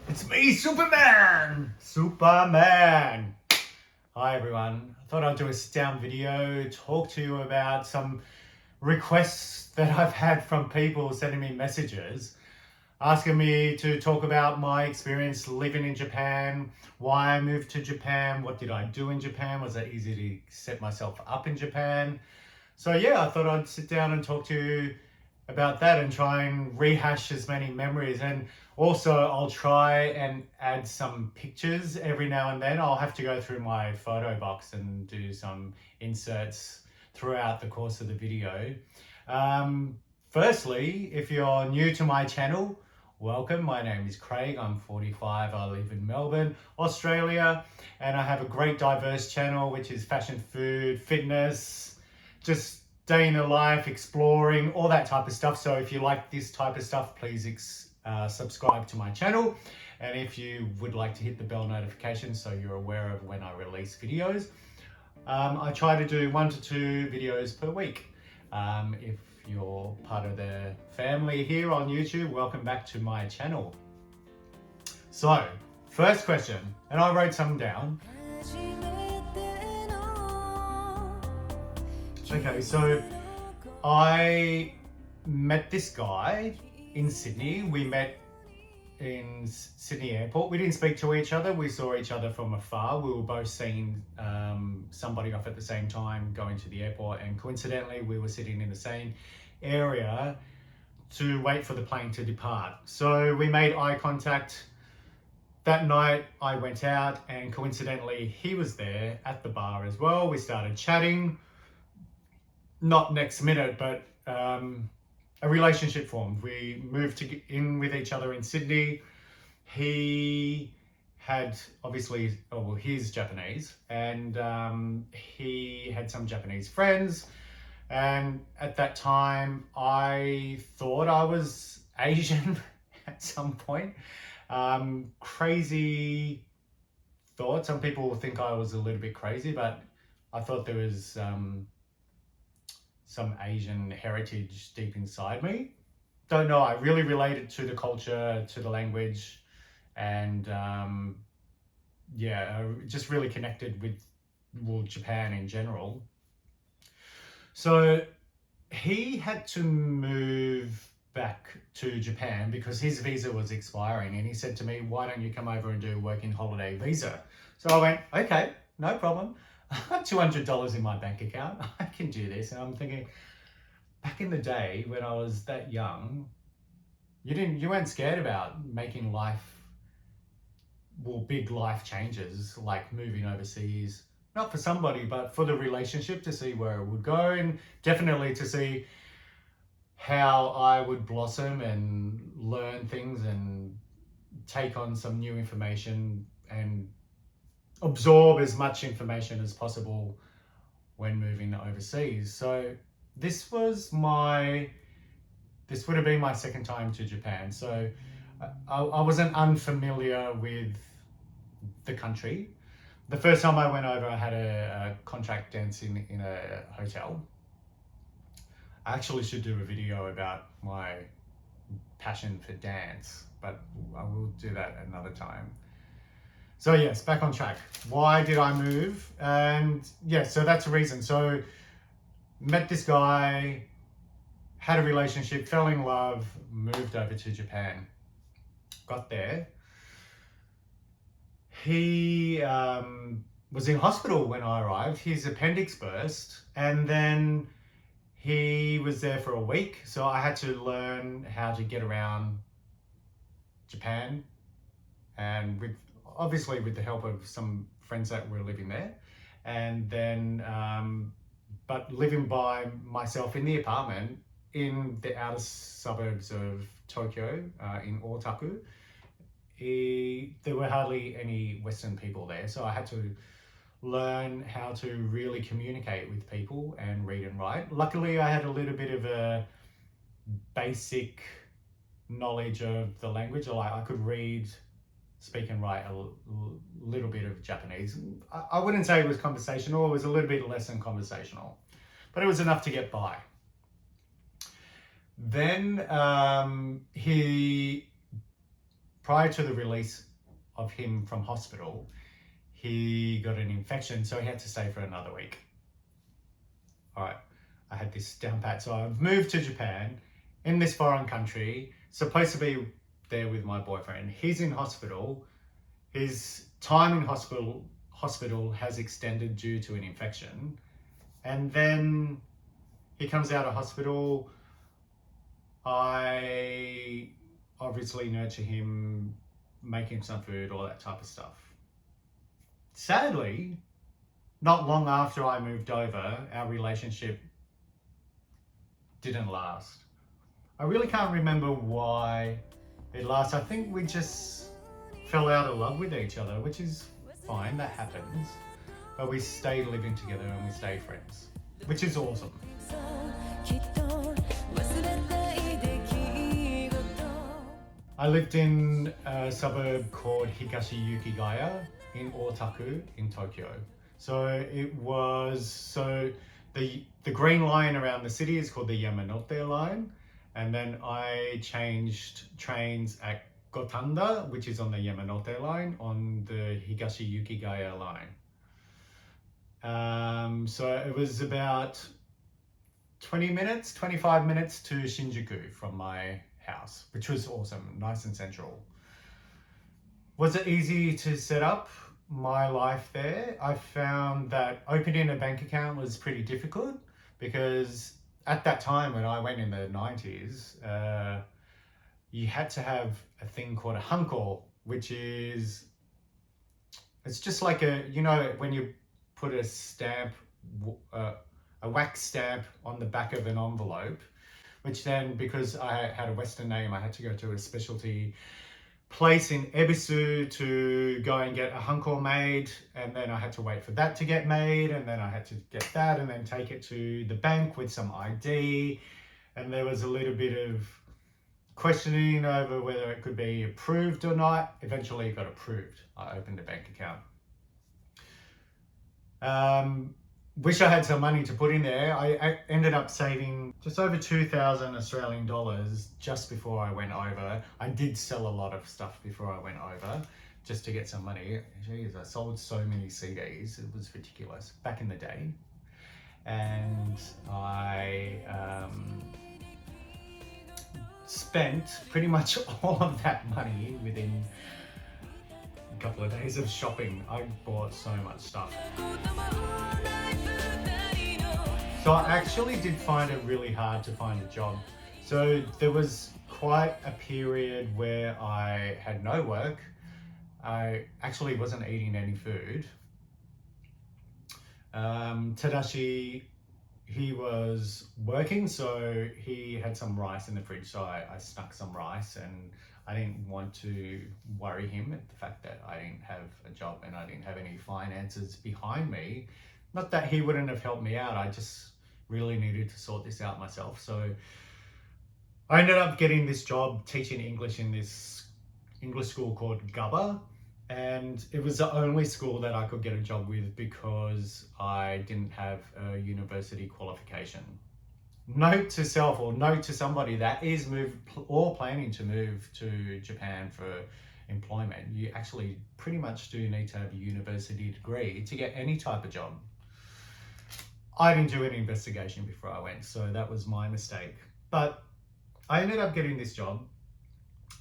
It's me, Superman! Superman! Hi everyone. I thought I'd do a sit-down video, talk to you about some requests that I've had from people sending me messages, asking me to talk about my experience living in Japan, why I moved to Japan, what did I do in Japan, was it easy to set myself up in Japan? So yeah, I thought I'd sit down and talk to you about that and try and rehash as many memories. And also I'll try and add some pictures every now and then. I'll have to go through my photo box and do some inserts throughout the course of the video. Firstly, if you're new to my channel, welcome. My name is Craig. I'm 45. I live in Melbourne, Australia, and I have a great diverse channel which is fashion, food, fitness, just day in the life, exploring, all that type of stuff. So if you like this type of stuff, please subscribe to my channel. And if you would like to hit the bell notification so you're aware of when I release videos. I try to do 1 to 2 videos per week. If you're part of the family here on YouTube, welcome back to my channel. So, first question, and I wrote some down. Okay, so I met this guy in Sydney. We met in Sydney Airport. We didn't speak to each other. We saw each other from afar. We were both seeing somebody off at the same time going to the airport, and coincidentally we were sitting in the same area to wait for the plane to depart. So we made eye contact. That night I went out and coincidentally he was there at the bar as well. We started chatting. Not next minute, but a relationship formed. We moved in with each other in Sydney. He had obviously, he's Japanese, and he had some Japanese friends. And at that time, I thought I was Asian at some point. Crazy thought. Some people think I was a little bit crazy, but I thought there was some Asian heritage deep inside me. Don't know, I really related to the culture, to the language, and yeah, just really connected with, well, Japan in general. So he had to move back to Japan because his visa was expiring, and he said to me, why don't you come over and do a working holiday visa? So I went, okay, no problem. I've got $200 in my bank account. I can do this. And I'm thinking, back in the day when I was that young, you weren't scared about making big life changes like moving overseas. Not for somebody, but for the relationship, to see where it would go, and definitely to see how I would blossom and learn things and take on some new information and absorb as much information as possible when moving overseas. So this would have been my second time to Japan. So I wasn't unfamiliar with the country. The first time I went over, I had a contract dance in a hotel. I actually should do a video about my passion for dance, but I will do that another time. So yes, back on track. Why did I move? And yeah, so that's the reason. So met this guy, had a relationship, fell in love, moved over to Japan. Got there. He was in hospital when I arrived. His appendix burst, and then he was there for a week. So I had to learn how to get around Japan, and obviously with the help of some friends that were living there. And then, but living by myself in the apartment in the outer suburbs of Tokyo, in Otaku, there were hardly any Western people there. So I had to learn how to really communicate with people and read and write. Luckily, I had a little bit of a basic knowledge of the language. Like I could read, speak and write a little bit of Japanese. I wouldn't say it was conversational. It was a little bit less than conversational, but it was enough to get by. Then he prior to the release of him from hospital, he got an infection, so he had to stay for another week. All right, I had this down pat. So I've moved to Japan in this foreign country, supposed to be there with my boyfriend. He's in hospital. His time in hospital has extended due to an infection. And then he comes out of hospital. I obviously nurture him, make him some food, all that type of stuff. Sadly, not long after I moved over, our relationship didn't last. I really can't remember why it lasted. I think we just fell out of love with each other, which is fine, that happens. But we stayed living together and we stayed friends, which is awesome. I lived in a suburb called Higashi Yukigaya in Otaku in Tokyo. So it was, the green line around the city is called the Yamanote line. And then I changed trains at Gotanda, which is on the Yamanote line, on the Higashi Yukigaya line. So it was about 25 minutes to Shinjuku from my house, which was awesome, nice and central. Was it easy to set up my life there? I found that opening a bank account was pretty difficult because at that time when I went in the 90s, you had to have a thing called a hanko, which is, it's just like when you put a stamp, a wax stamp on the back of an envelope, which then, because I had a Western name, I had to go to a specialty place in Ebisu to go and get a hanko made, and then I had to wait for that to get made, and then I had to get that and then take it to the bank with some ID, and there was a little bit of questioning over whether it could be approved or not. Eventually it got approved. I opened a bank account. Wish I had some money to put in there. I ended up saving just over 2,000 Australian dollars just before I went over. I did sell a lot of stuff before I went over just to get some money. Jeez, I sold so many CDs. It was ridiculous back in the day. And I spent pretty much all of that money within a couple of days of shopping. I bought so much stuff. So I actually did find it really hard to find a job. So there was quite a period where I had no work. I actually wasn't eating any food. Tadashi, he was working, so he had some rice in the fridge, so I snuck some rice, and I didn't want to worry him at the fact that I didn't have a job and I didn't have any finances behind me. Not that he wouldn't have helped me out, I just really needed to sort this out myself. So I ended up getting this job teaching English in this English school called Gubba, and it was the only school that I could get a job with because I didn't have a university qualification. Note to self, or note to somebody that is planning to move to Japan for employment, you actually pretty much do need to have a university degree to get any type of job. I didn't do any investigation before I went, so that was my mistake. But I ended up getting this job,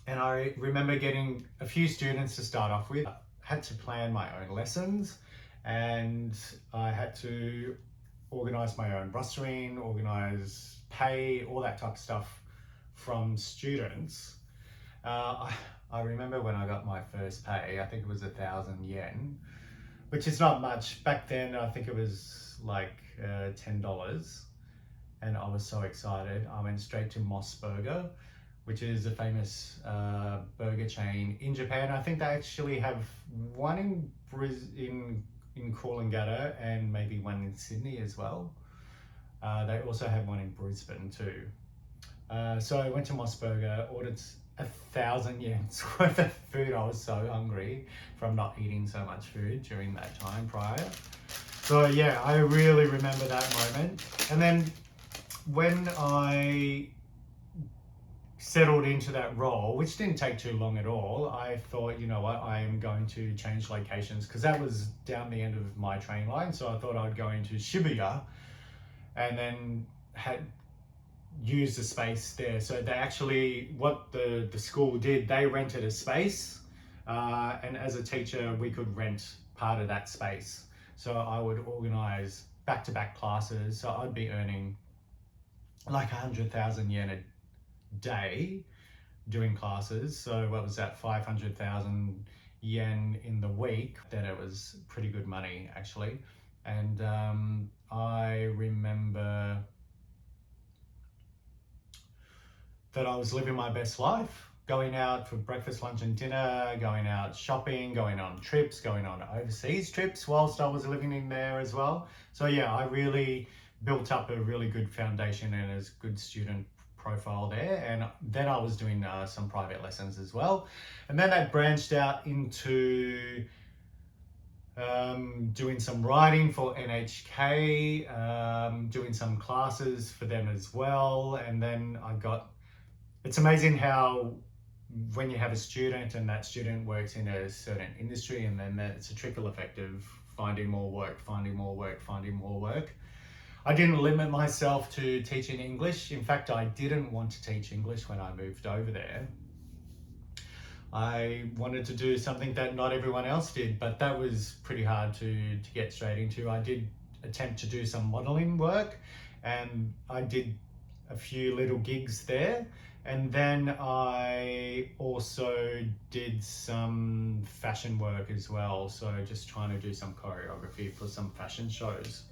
and I remember getting a few students to start off with. I had to plan my own lessons, and I had to organize my own rostering, organize pay, all that type of stuff from students. I remember when I got my first pay, I think it was 1,000 yen, which is not much. Back then, I think it was like $10, and I was so excited. I went straight to Moss Burger, which is a famous burger chain in Japan. I think they actually have one in Coolangatta and maybe one in Sydney as well. They also have one in Brisbane too. So I went to Moss Burger, ordered 1,000 yens worth of food. I was so hungry from not eating so much food during that time prior. So yeah, I really remember that moment. And then when I settled into that role, which didn't take too long at all, I thought, you know what, I am going to change locations, because that was down the end of my train line. So I thought I'd go into Shibuya and then had used the space there. So they actually, what the school did, they rented a space, and as a teacher, we could rent part of that space. So I would organize back-to-back classes. So I'd be earning like 100,000 yen a day doing classes. So what was that, 500,000 yen in the week? Then it was pretty good money actually. And I remember that I was living my best life, going out for breakfast, lunch and dinner, going out shopping, going on trips, going on overseas trips whilst I was living in there as well. So yeah, I really built up a really good foundation and a good student profile there. And then I was doing some private lessons as well. And then that branched out into doing some writing for NHK, doing some classes for them as well. And then it's amazing how when you have a student and that student works in a certain industry, and then it's a trickle effect of finding more work, finding more work, finding more work. I didn't limit myself to teaching English. In fact, I didn't want to teach English when I moved over there. I wanted to do something that not everyone else did, but that was pretty hard to get straight into. I did attempt to do some modeling work, and I did a few little gigs there. And then I also did some fashion work as well. So just trying to do some choreography for some fashion shows.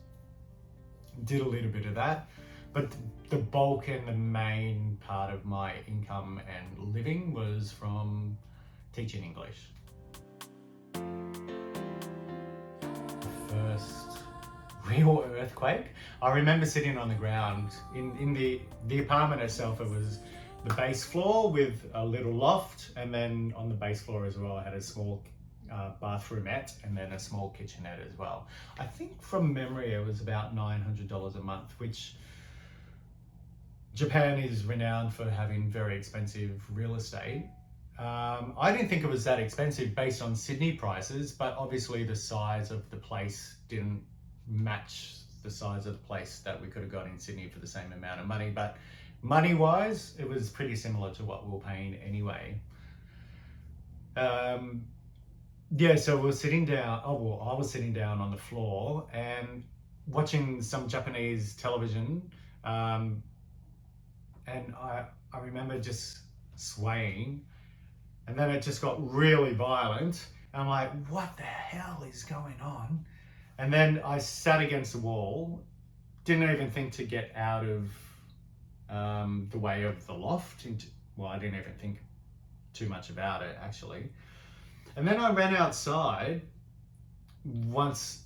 Did a little bit of that, but the bulk and the main part of my income and living was from teaching English. The first real earthquake, I remember sitting on the ground in the apartment itself. It was the base floor with a little loft, and then on the base floor as well I had a small bathroomette and then a small kitchenette as well. I think from memory it was about $900 a month, which Japan is renowned for having very expensive real estate. I didn't think it was that expensive based on Sydney prices, but obviously the size of the place didn't match the size of the place that we could have got in Sydney for the same amount of money. But money wise, it was pretty similar to what we were paying anyway. Yeah, so we were sitting down, I was sitting down on the floor and watching some Japanese television, and I remember just swaying, and then it just got really violent, and I'm like, what the hell is going on? And then I sat against the wall, didn't even think to get out of the way of the loft. I didn't even think too much about it actually. And then I ran outside once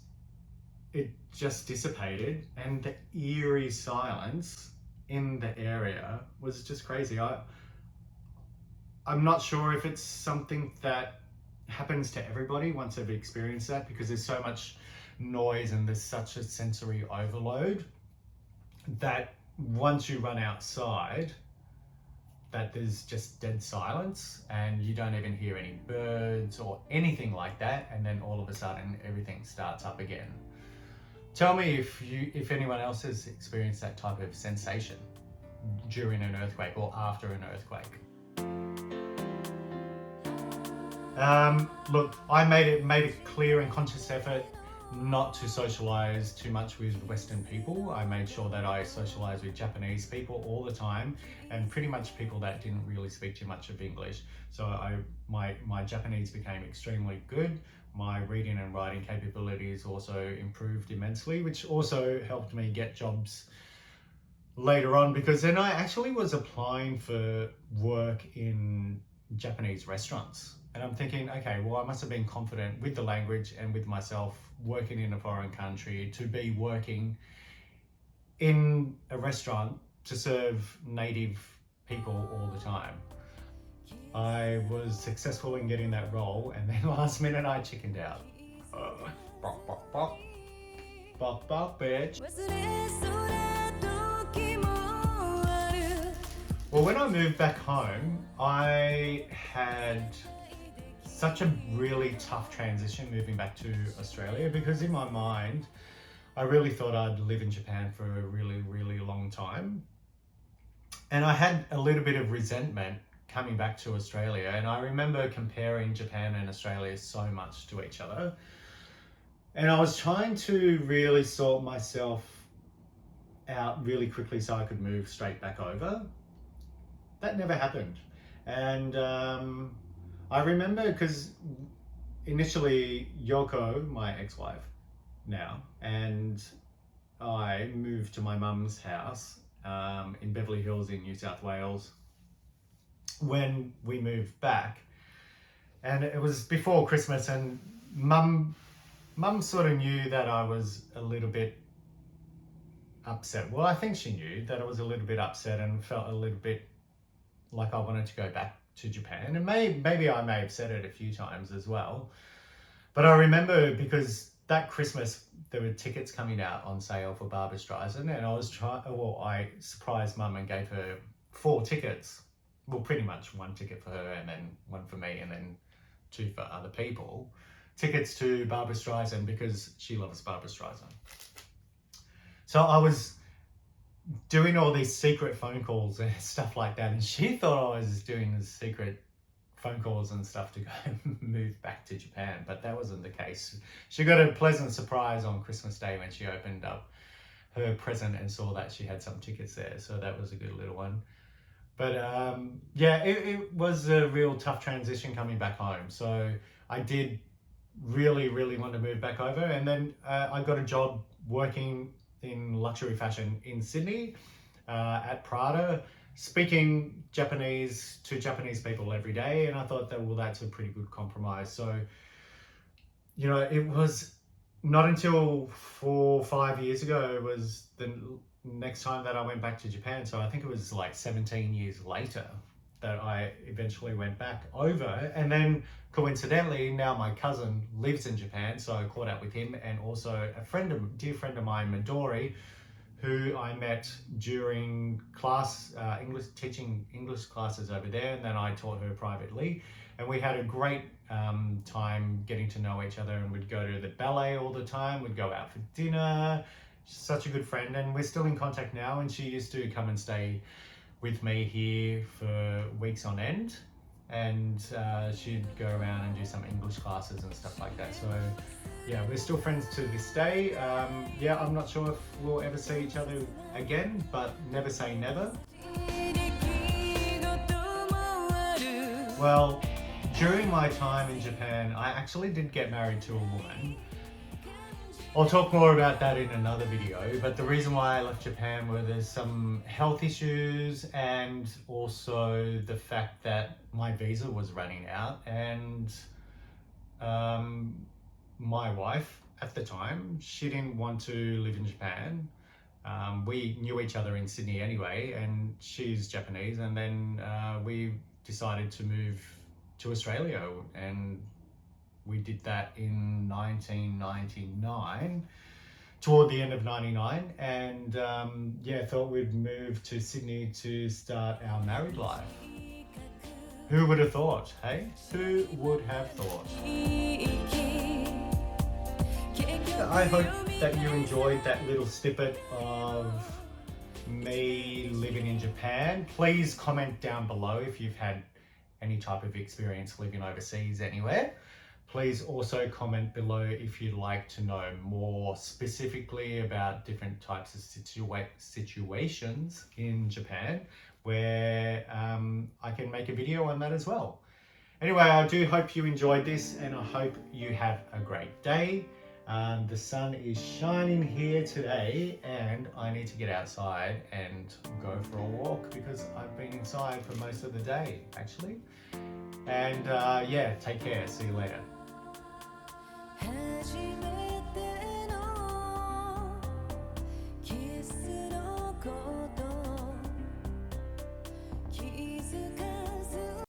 it just dissipated, and the eerie silence in the area was just crazy. I'm not sure if it's something that happens to everybody once they've experienced that, because there's so much noise and there's such a sensory overload that once you run outside, that there's just dead silence and you don't even hear any birds or anything like that, and then all of a sudden everything starts up again. Tell me if anyone else has experienced that type of sensation during an earthquake or after an earthquake. Look, I made a clear and conscious effort not to socialize too much with Western people. I made sure that I socialized with Japanese people all the time, and pretty much people that didn't really speak too much of English. So my Japanese became extremely good. My reading and writing capabilities also improved immensely, which also helped me get jobs later on, because then I actually was applying for work in Japanese restaurants. And I'm thinking, okay, well, I must have been confident with the language and with myself working in a foreign country to be working in a restaurant to serve native people all the time. I was successful in getting that role, and then last minute I chickened out. Bok, bok, bok. Bok, bok, bitch. Well, when I moved back home, I had such a really tough transition moving back to Australia, because in my mind, I really thought I'd live in Japan for a really, really long time. And I had a little bit of resentment coming back to Australia. And I remember comparing Japan and Australia so much to each other. And I was trying to really sort myself out really quickly so I could move straight back over. That never happened. And I remember, because initially Yoko, my ex-wife now, and I moved to my mum's house in Beverly Hills in New South Wales when we moved back. And it was before Christmas, and mum sort of knew that I was a little bit upset. Well, I think she knew that I was a little bit upset and felt a little bit like I wanted to go back to Japan. And maybe I may have said it a few times as well. But I remember, because that Christmas there were tickets coming out on sale for Barbra Streisand, and I surprised mum and gave her 4 tickets. Well, pretty much 1 ticket for her and then 1 for me and then 2 for other people. Tickets to Barbra Streisand, because she loves Barbra Streisand. So I was doing all these secret phone calls and stuff like that, and she thought I was doing the secret phone calls and stuff to go move back to Japan, but that wasn't the case. She got a pleasant surprise on Christmas Day when she opened up her present and saw that she had some tickets there, so that was a good little one. But yeah, it was a real tough transition coming back home. So I did really, really want to move back over, and then I got a job working in luxury fashion in Sydney at Prada, speaking Japanese to Japanese people every day. And I thought that, well, that's a pretty good compromise. So, you know, it was not until 4 or 5 years ago, it was the next time that I went back to Japan. So I think it was like 17 years later that I eventually went back over. And then coincidentally, now my cousin lives in Japan, so I caught up with him, and also dear friend of mine, Midori, who I met during class, teaching English classes over there, and then I taught her privately. And we had a great time getting to know each other, and we'd go to the ballet all the time, we'd go out for dinner. She's such a good friend, and we're still in contact now, and she used to come and stay with me here for weeks on end, and she'd go around and do some English classes and stuff like that. So yeah, we're still friends to this day. Yeah, I'm not sure if we'll ever see each other again, but never say never. Well, during my time in Japan, I actually did get married to a woman. I'll talk more about that in another video, but the reason why I left Japan were there's some health issues, and also the fact that my visa was running out, and my wife at the time, she didn't want to live in Japan. We knew each other in Sydney anyway, and she's Japanese, and then we decided to move to Australia, and we did that in 1999, toward the end of 99, and yeah, thought we'd move to Sydney to start our married life. Who would have thought, hey? Who would have thought? I hope that you enjoyed that little snippet of me living in Japan. Please comment down below if you've had any type of experience living overseas anywhere. Please also comment below if you'd like to know more specifically about different types of situations in Japan, where I can make a video on that as well. Anyway, I do hope you enjoyed this, and I hope you have a great day. The sun is shining here today, and I need to get outside and go for a walk because I've been inside for most of the day, actually. And yeah, take care. See you later.